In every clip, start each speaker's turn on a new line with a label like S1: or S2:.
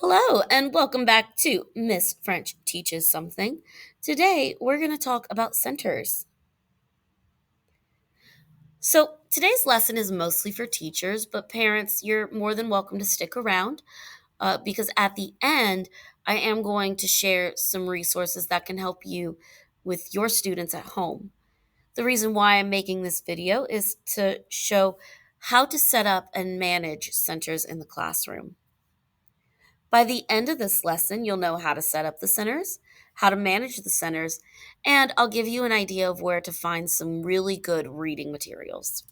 S1: Hello, and welcome back to Miss French Teaches Something. Today, we're going to talk about centers. So, today's lesson is mostly for teachers, but parents, you're more than welcome to stick around because at the end, I am going to share some resources that can help you with your students at home. The reason why I'm making this video is to show how to set up and manage centers in the classroom. By the end of this lesson, you'll know how to set up the centers, how to manage the centers, and I'll give you an idea of where to find some really good reading materials.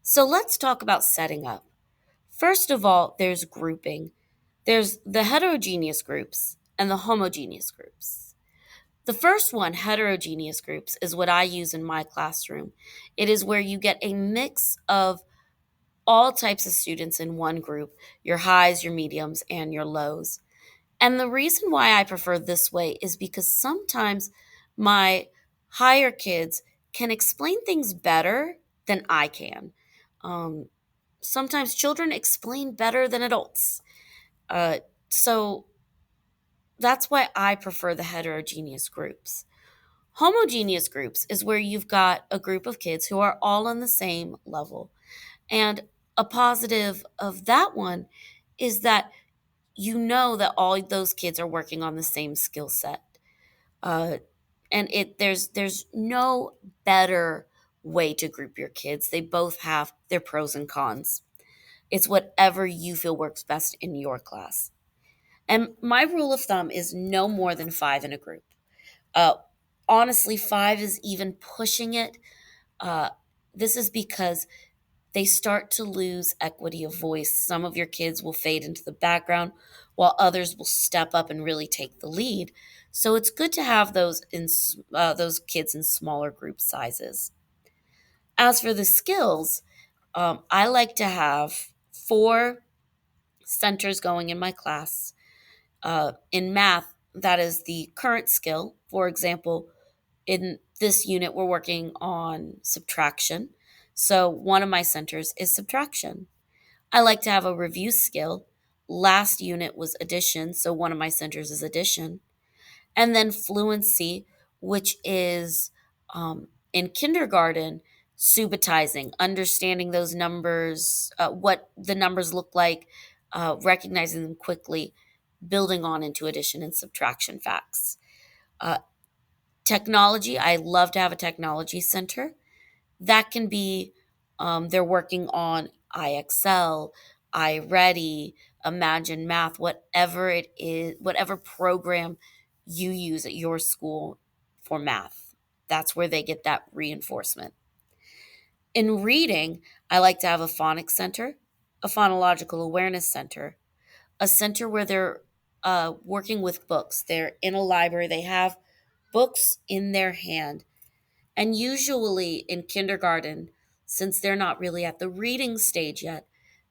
S1: So let's talk about setting up. First of all, there's grouping. There's the heterogeneous groups and the homogeneous groups. The first one, heterogeneous groups, is what I use in my classroom. It is where you get a mix of all types of students in one group, your highs, your mediums, and your lows. And the reason why I prefer this way is because sometimes my higher kids can explain things better than I can. Um, Sometimes children explain better than adults. Uh, so that's why I prefer the heterogeneous groups. Homogeneous groups is where you've got a group of kids who are all on the same level. And a positive of that one is that you know that all those kids are working on the same skill set. Uh, and there's no better way to group your kids. They both have their pros and cons. It's whatever you feel works best in your class. And my rule of thumb is no more than five in a group. Uh, Honestly, five is even pushing it. Uh, this is because they start to lose equity of voice. Some of your kids will fade into the background while others will step up and really take the lead. So it's good to have those kids in smaller group sizes. As for the skills, I like to have four centers going in my class. In math, that is the current skill. For example, in this unit, we're working on subtraction. So one of my centers is subtraction. I like to have a review skill. Last unit was addition, so one of my centers is addition. And then fluency, which is in kindergarten, subitizing, understanding those numbers, what the numbers look like, recognizing them quickly, building on into addition and subtraction facts. Uh, Technology, I love to have a technology center. That can be they're working on iExcel, iReady, Imagine Math, whatever it is, whatever program you use at your school for math. That's where they get that reinforcement. In reading, I like to have a phonics center, a phonological awareness center, a center where they're working with books. They're in a library, they have books in their hand, and usually in kindergarten, since they're not really at the reading stage yet,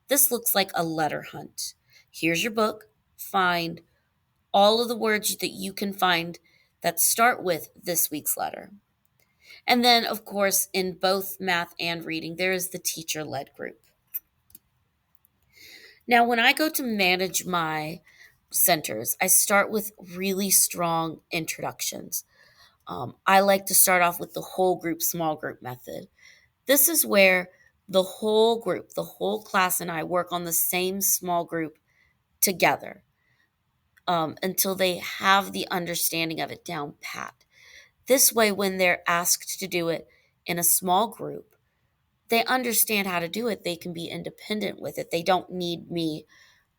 S1: this looks like a letter hunt. Here's your book. Find all of the words that you can find that start with this week's letter. And then, of course, in both math and reading, there is the teacher led group. Now, when I go to manage my centers, I start with really strong introductions. I like to start off with the whole group, small group method. This is where the whole group, the whole class, and I work on the same small group together until they have the understanding of it down pat. This way, when they're asked to do it in a small group, they understand how to do it. They can be independent with it. They don't need me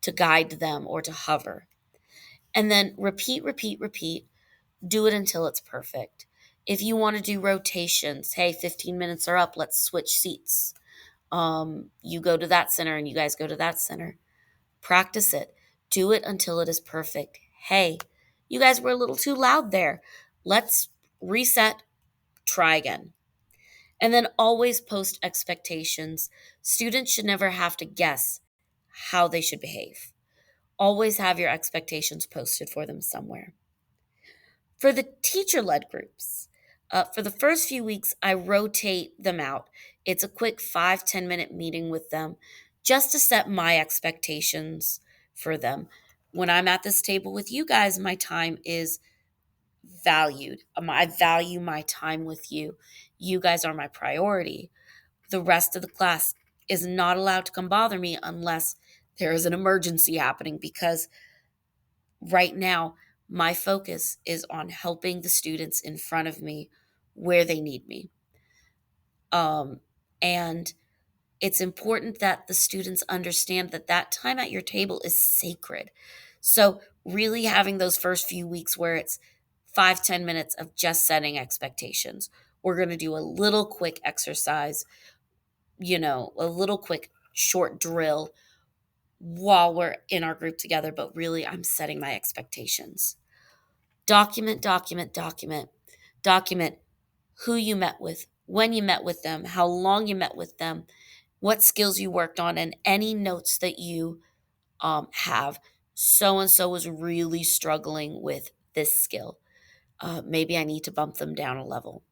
S1: to guide them or to hover. And then repeat, repeat, repeat. Do it until it's perfect. If you want to do rotations, hey, 15 minutes are up, let's switch seats. You go to that center and you guys go to that center. Practice it. Do it until it is perfect. Hey, you guys were a little too loud there. Let's reset, try again. And then always post expectations. Students should never have to guess how they should behave. Always have your expectations posted for them somewhere. For the teacher led groups, for the first few weeks, I rotate them out. It's a quick 5-10 minute meeting with them just to set my expectations for them. When I'm at this table with you guys, my time is valued. I value my time with you. You guys are my priority. The rest of the class is not allowed to come bother me unless there is an emergency happening, because right now my focus is on helping the students in front of me where they need me. And it's important that the students understand that that time at your table is sacred. So really having those first few weeks where it's 5-10 minutes of just setting expectations. We're going to do a little quick exercise, a little quick short drill while we're in our group together, but really I'm setting my expectations. Document, document, document. Document who you met with, when you met with them, how long you met with them, what skills you worked on, and any notes that you have. So and so was really struggling with this skill. Maybe I need to bump them down a level.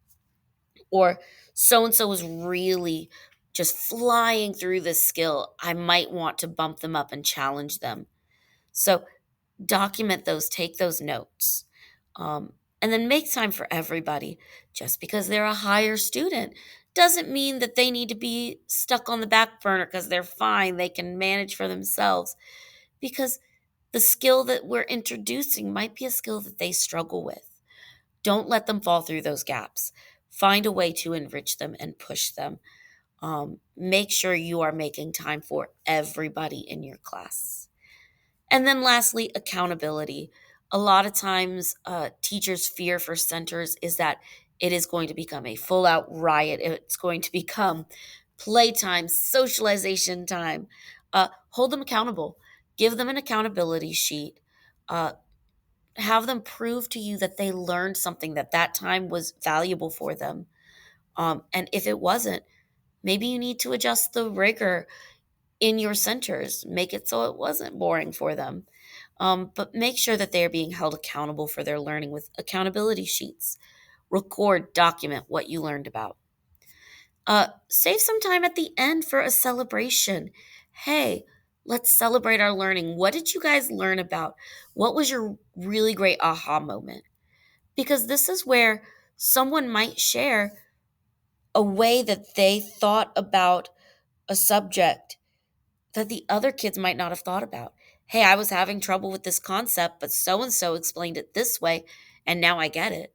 S1: Or so and so was really just flying through this skill. I might want to bump them up and challenge them. So document those, take those notes, and then make time for everybody. Just because they're a higher student doesn't mean that they need to be stuck on the back burner, because they're fine. They can manage for themselves, because the skill that we're introducing might be a skill that they struggle with. Don't let them fall through those gaps. Find a way to enrich them and push them. Make sure you are making time for everybody in your class. And then lastly, accountability. A lot of times, teachers' fear for centers is that it is going to become a full out riot. It's going to become playtime, socialization time. Hold them accountable. Give them an accountability sheet. Uh, have them prove to you that they learned something, that that time was valuable for them. And if it wasn't, maybe you need to adjust the rigor in your centers, make it so it wasn't boring for them. But make sure that they are being held accountable for their learning with accountability sheets. Record, document what you learned about. Save some time at the end for a celebration. Hey, let's celebrate our learning. What did you guys learn about? What was your really great aha moment? Because this is where someone might share a way that they thought about a subject that the other kids might not have thought about. Hey, I was having trouble with this concept, but so and so explained it this way, and now I get it.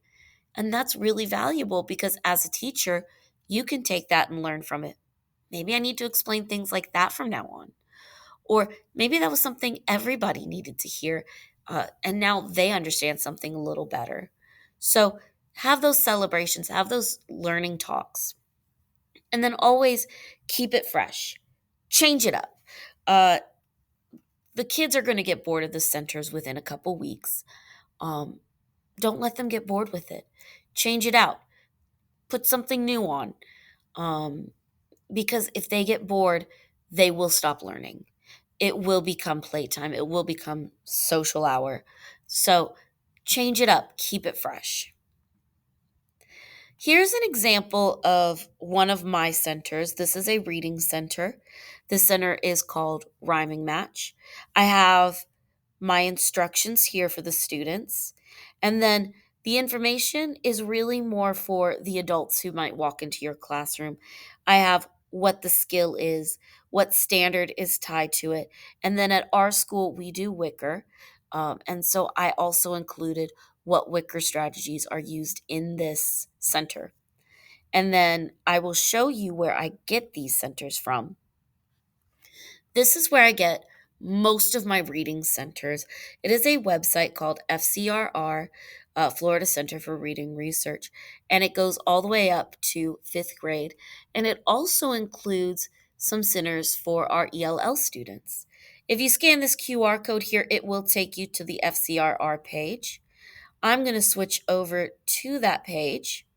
S1: And that's really valuable, because as a teacher, you can take that and learn from it. Maybe I need to explain things like that from now on. Or maybe that was something everybody needed to hear, and now they understand something a little better. So have those celebrations, have those learning talks, and then always keep it fresh. Change it up. Uh, the kids are going to get bored of the centers within a couple weeks. Um, don't let them get bored with it. Change it out. Put something new on. Um, because if they get bored, they will stop learning. It will become playtime. It will become social hour. So change it up. Keep it fresh. Here's an example of one of my centers. This is a reading center. This center is called Rhyming Match. I have my instructions here for the students. And then the information is really more for the adults who might walk into your classroom. I have what the skill is, what standard is tied to it. And then at our school, we do Wicker. And so I also included what Wicker strategies are used in this center. And then I will show you where I get these centers from. This is where I get most of my reading centers. It is a website called FCRR, Florida Center for Reading Research, and it goes all the way up to fifth grade. And it also includes some centers for our ELL students. If you scan this QR code here, it will take you to the FCRR page. I'm going to switch over to that page.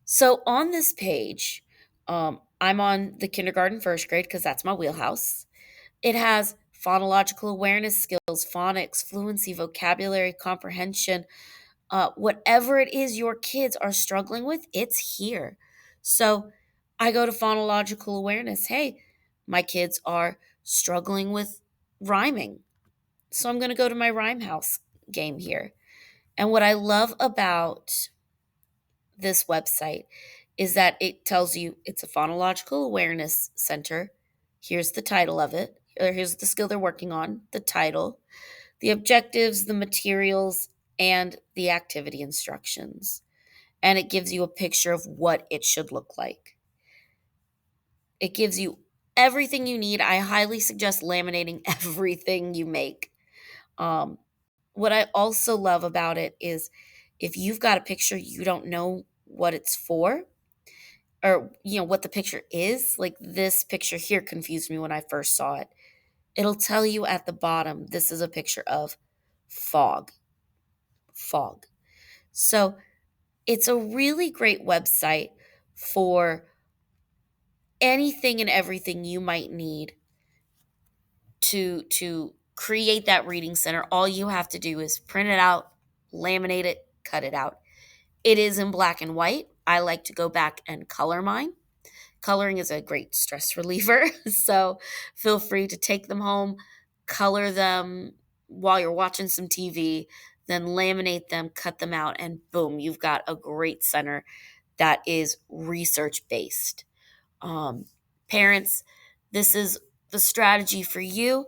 S1: So on this page, I'm on the kindergarten first grade because that's my wheelhouse. It has phonological awareness skills, phonics, fluency, vocabulary, comprehension, whatever it is your kids are struggling with, it's here. So I go to phonological awareness. Hey, my kids are struggling with rhyming. So I'm going to go to my Rhyme House game here. And what I love about this website is that it tells you it's a phonological awareness center. Here's the title of it, or here's the skill they're working on, the title, the objectives, the materials, and the activity instructions. And it gives you a picture of what it should look like. It gives you everything you need. I highly suggest laminating everything you make. Um, what I also love about it is if you've got a picture you don't know what it's for, or what the picture is, like this picture here confused me when I first saw it. It'll tell you at the bottom this is a picture of fog. Fog. So it's a really great website for anything and everything you might need to create that reading center. All you have to do is print it out, laminate it, cut it out. It is in black and white. I like to go back and color mine. Coloring is a great stress reliever. So feel free to take them home, color them while you're watching some TV, then laminate them, cut them out, and boom, you've got a great center that is research based. Parents, this is the strategy for you,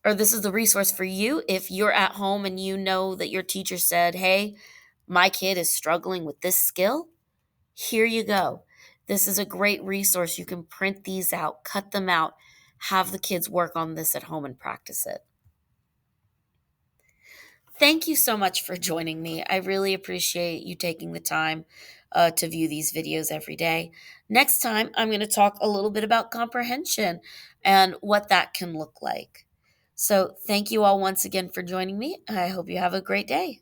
S1: or this is the resource for you if you're at home and you know that your teacher said, hey, my kid is struggling with this skill. Here you go. This is a great resource. You can print these out, cut them out, have the kids work on this at home and practice it. Thank you so much for joining me. I really appreciate you taking the time to view these videos every day. Next time, I'm going to talk a little bit about comprehension and what that can look like. So, thank you all once again for joining me. I hope you have a great day.